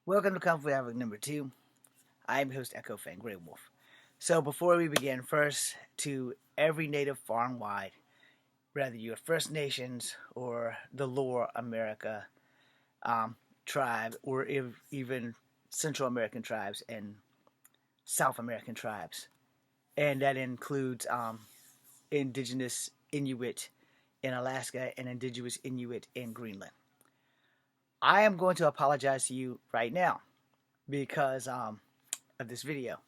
Welcome to Conflict Havoc number 2. I am your host Echo Fan Grey Wolf. So before we begin, first to every native far and wide, whether you're First Nations or the Lower America tribe, or even Central American tribes and South American tribes, and that includes indigenous Inuit in Alaska and indigenous Inuit in Greenland. I am going to apologize to you right now because of this video.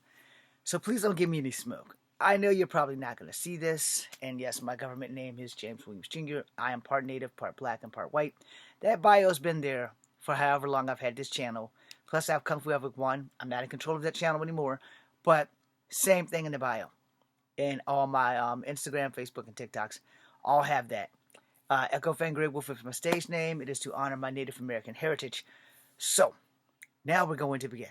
So please don't give me any smoke. I know you're probably not going to see this, and yes, my government name is James Williams Jr. I am part native, part black, and part white. That bio's been there for however long I've had this channel. Plus, I have Kung Fu Epic 1. I'm not in control of that channel anymore, but same thing in the bio. And all my Instagram, Facebook, and TikToks all have that. Echo Fan Grey Wolf is my stage name. It is to honor my Native American heritage. So, now we're going to begin.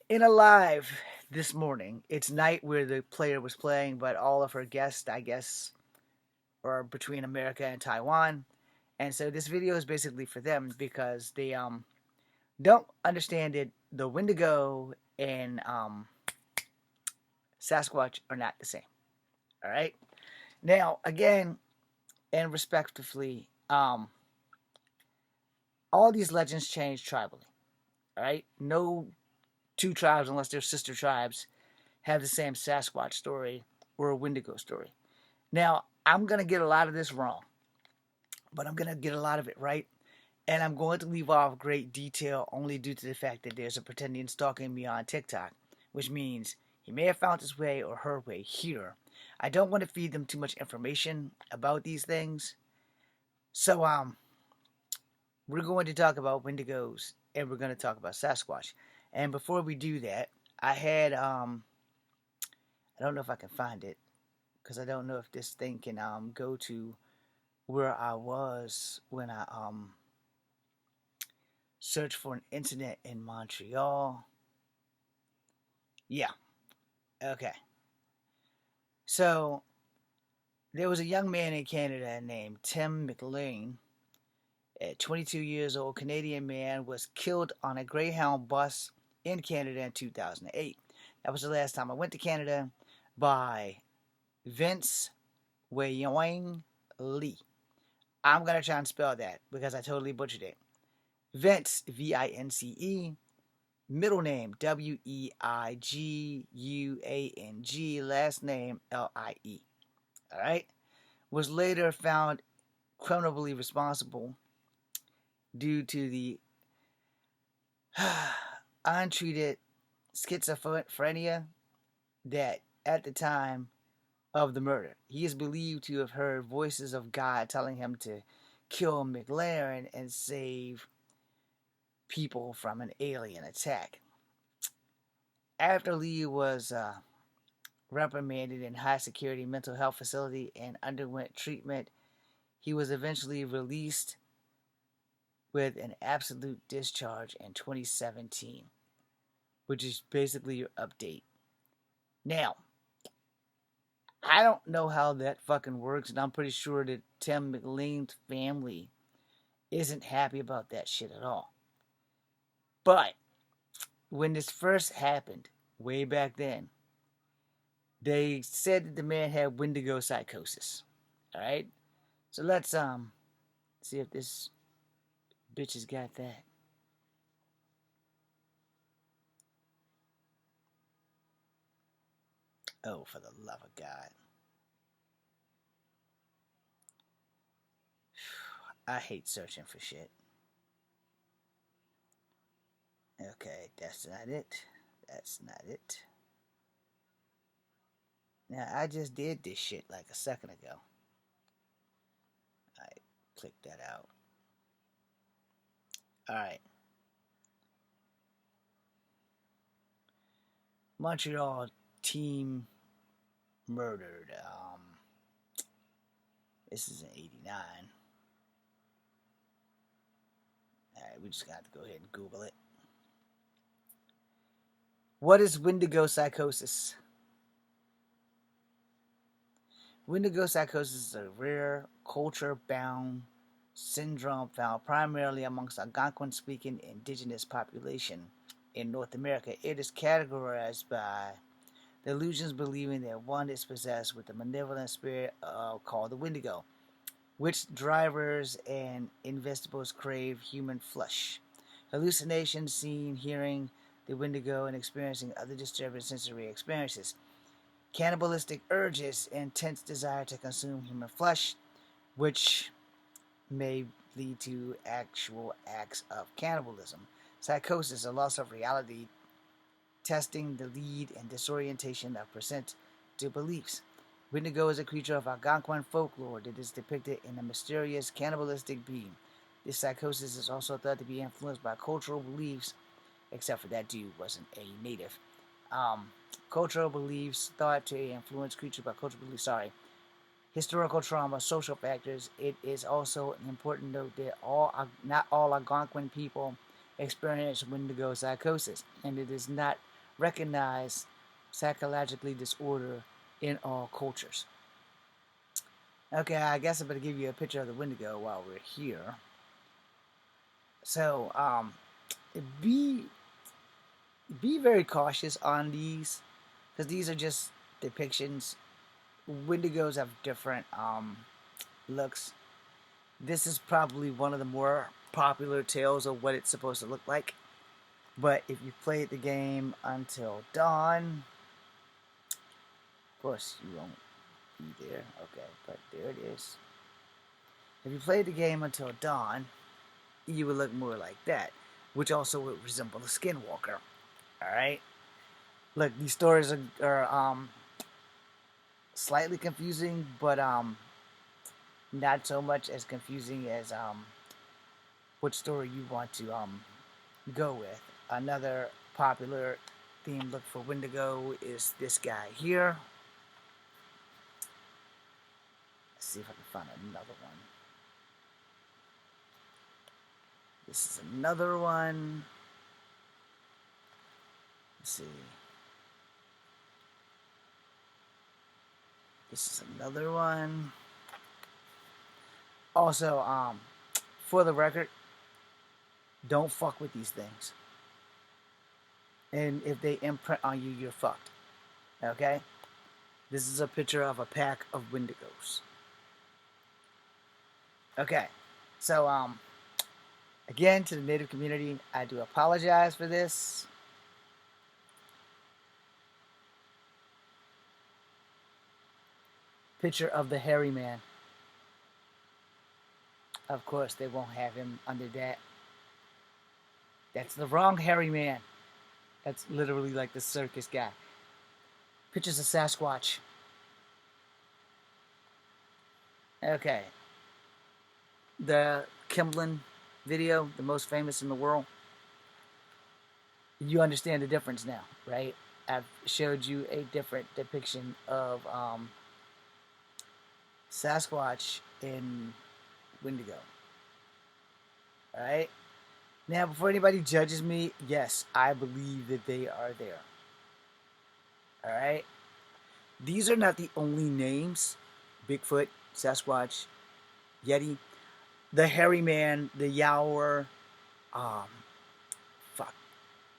In a live this morning, it's night where the player was playing, but all of her guests, I guess, are between America and Taiwan. And so this video is basically for them because they don't understand it. The Wendigo and Sasquatch are not the same. All right? Now, again, and respectively, all these legends change tribally. All right? No two tribes, unless they're sister tribes, have the same Sasquatch story or a Wendigo story. Now, I'm going to get a lot of this wrong, but I'm going to get a lot of it right, and I'm going to leave off great detail only due to the fact that there's a pretendian stalking me on TikTok, which means he may have found his way or her way here. I don't want to feed them too much information about these things, so we're going to talk about Wendigos, and we're going to talk about Sasquatch. And before we do that, I had, I don't know if I can find it, because I don't know if this thing can go to where I was when I searched for an incident in Montreal. Yeah, okay. So, there was a young man in Canada named Tim McLean. A 22 years old Canadian man was killed on a Greyhound bus in Canada in 2008. That was the last time I went to Canada, by Vince Wayang Lee. I'm going to try and spell that because I totally butchered it. Vince, V-I-N-C-E, middle name W-E-I-G-U-A-N-G, last name L-I-E. Alright? Was later found criminally responsible due to the untreated schizophrenia that at the time of the murder, he is believed to have heard voices of God telling him to kill McLaren and save people from an alien attack. After Lee was reprimanded in high security mental health facility and underwent treatment, he was eventually released with an absolute discharge in 2017, which is basically your update. Now, I don't know how that fucking works, and I'm pretty sure that Tim McLean's family isn't happy about that shit at all. But when this first happened, way back then, they said that the man had Wendigo psychosis. Alright? So let's see if this bitch has got that. Oh, for the love of God. I hate searching for shit. Okay, that's not it. That's not it. Now, I just did this shit like a second ago. I clicked that out. Alright. Montreal team murdered. This is in 89. Alright, we just got to go ahead and Google it. What is Wendigo psychosis? Wendigo psychosis is a rare, culture-bound syndrome found primarily amongst Algonquin-speaking indigenous population in North America. It is categorized by the illusions believing that one is possessed with a malevolent spirit called the Wendigo, which drivers and investigations crave human flesh. Hallucinations, seeing, hearing the Wendigo, and experiencing other disturbing sensory experiences. Cannibalistic urges, intense desire to consume human flesh, which may lead to actual acts of cannibalism. Psychosis, a loss of reality, testing the lead and disorientation of percent to beliefs. Wendigo is a creature of Algonquin folklore that is depicted in a mysterious cannibalistic being. This psychosis is also thought to be influenced by cultural beliefs, except for that dude wasn't a native. Cultural beliefs thought to influence creatures by cultural beliefs. Sorry. Historical trauma, social factors. It is also an important note that not all Algonquin people experience Wendigo psychosis, and it is not recognized psychologically disorder in all cultures. Okay, I guess I'm going to give you a picture of the Wendigo while we're here. So, be very cautious on these, because these are just depictions. Wendigos have different looks. This is probably one of the more popular tales of what it's supposed to look like. But if you played the game until dawn, of course you won't be there. Okay, but there it is. If you played the game until dawn, you would look more like that, which also would resemble a skinwalker. Alright? Look, these stories are slightly confusing, but not so much as confusing as which story you want to go with. Another popular theme look for Wendigo is this guy here. Let's see if I can find another one. This is another one. Let's see. This is another one. Also, for the record, don't fuck with these things. And if they imprint on you, you're fucked. Okay? This is a picture of a pack of Wendigos. Okay. So, again, to the Native community, I do apologize for this. Picture of the hairy man. Of course, they won't have him under that. That's the wrong hairy man. That's literally like the circus guy. Pictures of Sasquatch. Okay. The Kimblin video, the most famous in the world. You understand the difference now, right? I've showed you a different depiction of Sasquatch in Wendigo. Alright? Now, before anybody judges me, yes, I believe that they are there. Alright? These are not the only names. Bigfoot, Sasquatch, Yeti, the hairy man, the Yower,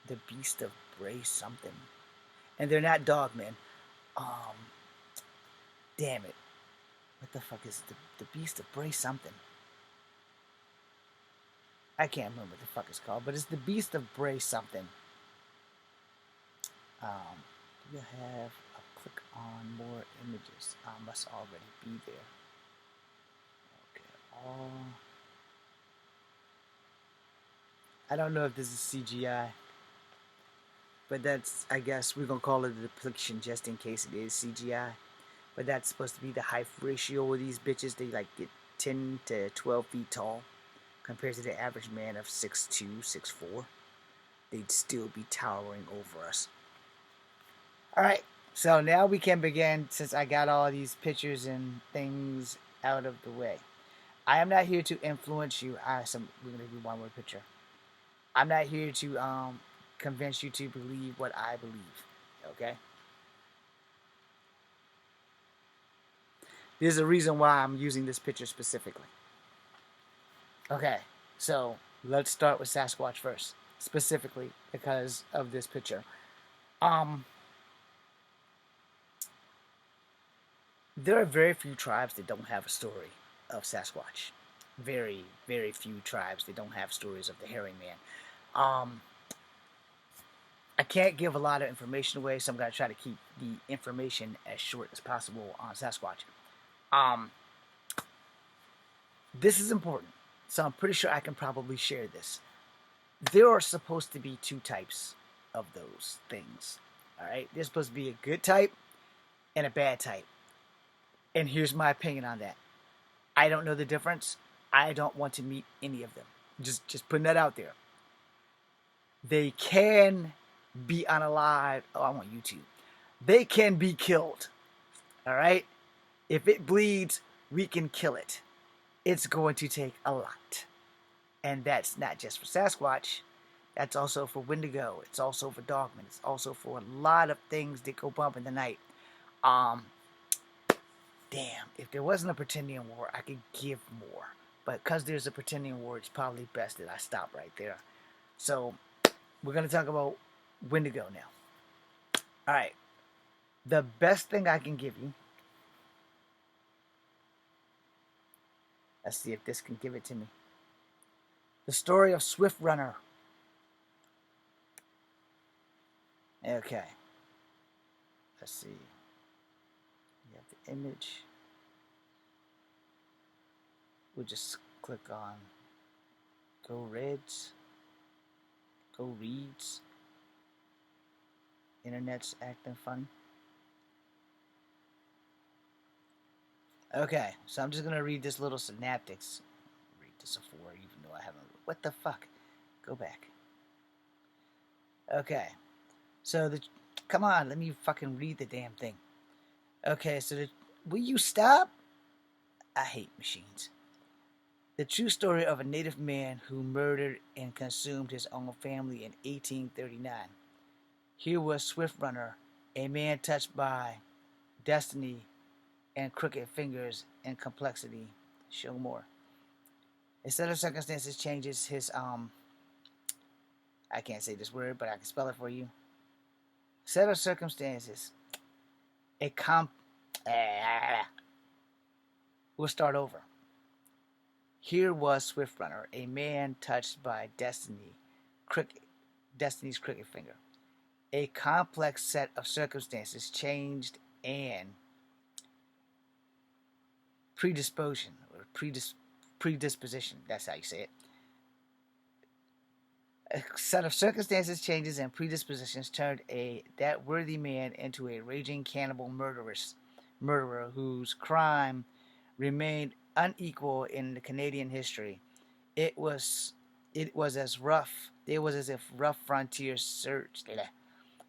the beast of Bray something. And they're not dogmen. Damn it. What the fuck is the beast of Bray something? I can't remember what the fuck it's called, but it's the beast of Bray something. Do you have a click on more images? I must already be there. Okay, all. I don't know if this is CGI, but that's, I guess we're gonna call it a depiction just in case it is CGI. But that's supposed to be the height ratio of these bitches. They like get 10 to 12 feet tall compared to the average man of 6'2", 6'4". They'd still be towering over us. Alright, so now we can begin, since I got all these pictures and things out of the way. I am not here to influence you. We're going to do one more picture. I'm not here to convince you to believe what I believe. Okay? There's a reason why I'm using this picture specifically. Okay, so let's start with Sasquatch first, specifically because of this picture. Um, there are very few tribes that don't have a story of Sasquatch. Very, very few tribes that don't have stories of the Hairy Man. Um, I can't give a lot of information away, so I'm gonna try to keep the information as short as possible on Sasquatch. Um, this is important, so I'm pretty sure I can probably share this. There are supposed to be two types of those things. All right, there's supposed to be a good type and a bad type. And here's my opinion on that. I don't know the difference. I don't want to meet any of them. Just putting that out there. They can be unalive. Oh, I'm on YouTube. They can be killed. All right. If it bleeds, we can kill it. It's going to take a lot. And that's not just for Sasquatch. That's also for Wendigo. It's also for Dogman. It's also for a lot of things that go bump in the night. Um, Damn, if there wasn't a pretending war, I could give more. But because there's a pretending war, it's probably best that I stop right there. So, we're going to talk about Wendigo now. Alright, the best thing I can give you. Let's see if this can give it to me. The story of Swift Runner. Okay. Let's see. You have the image. We'll just click on Go Reds. Go Reads. Internet's acting funny. Okay, so I'm just gonna read this little synaptics. Read this before, even though I haven't. What the fuck? Go back. Okay, so the. Come on, let me fucking read the damn thing. Okay, so the. Will you stop? I hate machines. The true story of a native man who murdered and consumed his own family in 1839. Here was Swift Runner, a man touched by destiny and crooked fingers and complexity. Show more. A set of circumstances changes his I can't say this word, but I can spell it for you. Set of circumstances. A comp We'll start over. Here was Swift Runner, a man touched by destiny's crooked finger. A complex set of circumstances changed and predisposition. That's how you say it. A set of circumstances, changes, and predispositions turned that worthy man into a raging cannibal murderer whose crime remained unequal in the Canadian history. It was it was as rough. It was as if rough frontier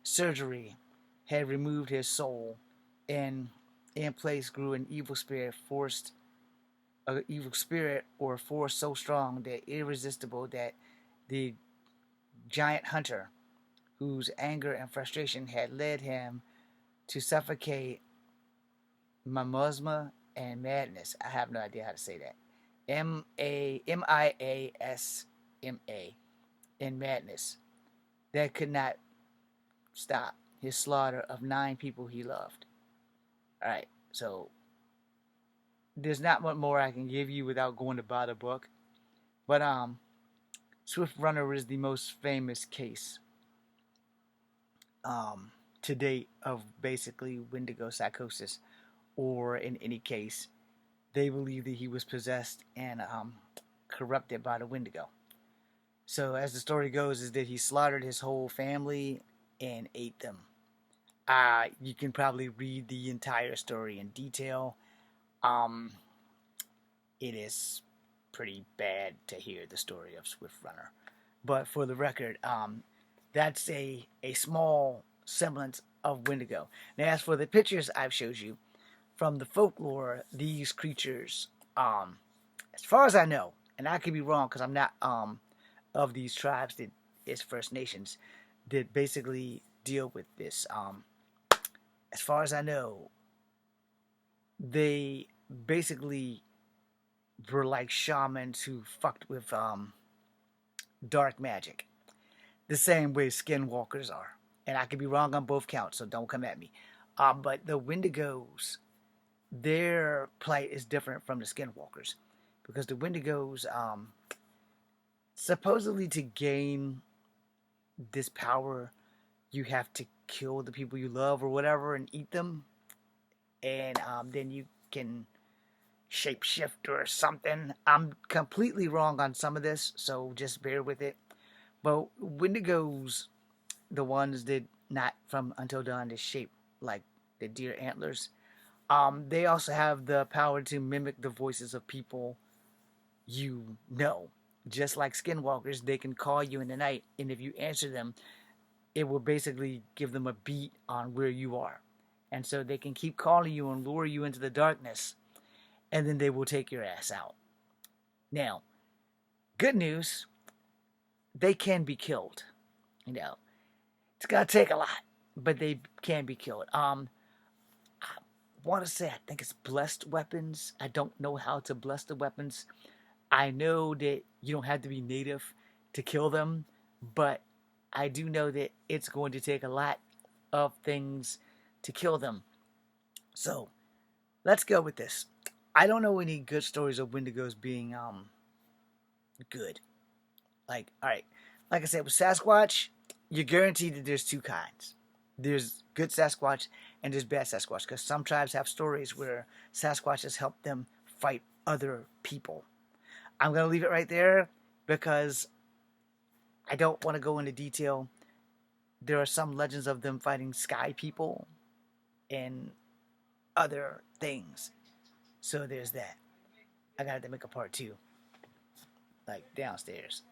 surgery had removed his soul, and in place grew an evil spirit or force so strong that irresistible that the giant hunter, whose anger and frustration had led him to suffocate miasma and madness. I have no idea how to say that. Miasma in madness that could not stop his slaughter of 9 people he loved. All right, so there's not much more I can give you without going to buy the book, but Swift Runner is the most famous case to date of basically Wendigo psychosis, or in any case, they believe that he was possessed and corrupted by the Wendigo. So as the story goes, is that he slaughtered his whole family and ate them. You can probably read the entire story in detail. It is pretty bad to hear the story of Swift Runner. But for the record, that's a small semblance of Wendigo. Now, as for the pictures I've showed you from the folklore, these creatures, as far as I know, and I could be wrong because I'm not of these tribes that is First Nations that basically deal with this. As far as I know, they basically were like shamans who fucked with dark magic, the same way skinwalkers are. And I could be wrong on both counts, so don't come at me. But the Wendigos, their plight is different from the skinwalkers, because the Wendigos, supposedly to gain this power, you have to kill the people you love or whatever and eat them, and then you can shapeshift or something. I'm completely wrong on some of this, so just bear with it. But Wendigos, the ones that not from Until Dawn is shaped like the deer antlers, they also have the power to mimic the voices of people you know. Just like skinwalkers, they can call you in the night, and if you answer them, it will basically give them a beat on where you are. And so they can keep calling you and lure you into the darkness, and then they will take your ass out. Now, good news, they can be killed. You know, it's gonna take a lot, but they can be killed. I want to say I think it's blessed weapons. I don't know how to bless the weapons. I know that you don't have to be native to kill them, but I do know that it's going to take a lot of things to kill them. So let's go with this. I don't know any good stories of Wendigos being good. Like, all right, like I said with Sasquatch, you're guaranteed that there's two kinds. There's good Sasquatch and there's bad Sasquatch, because some tribes have stories where Sasquatch has helped them fight other people. I'm gonna leave it right there because I don't want to go into detail. There are some legends of them fighting sky people and other things. So there's that. I gotta make a part two, like downstairs.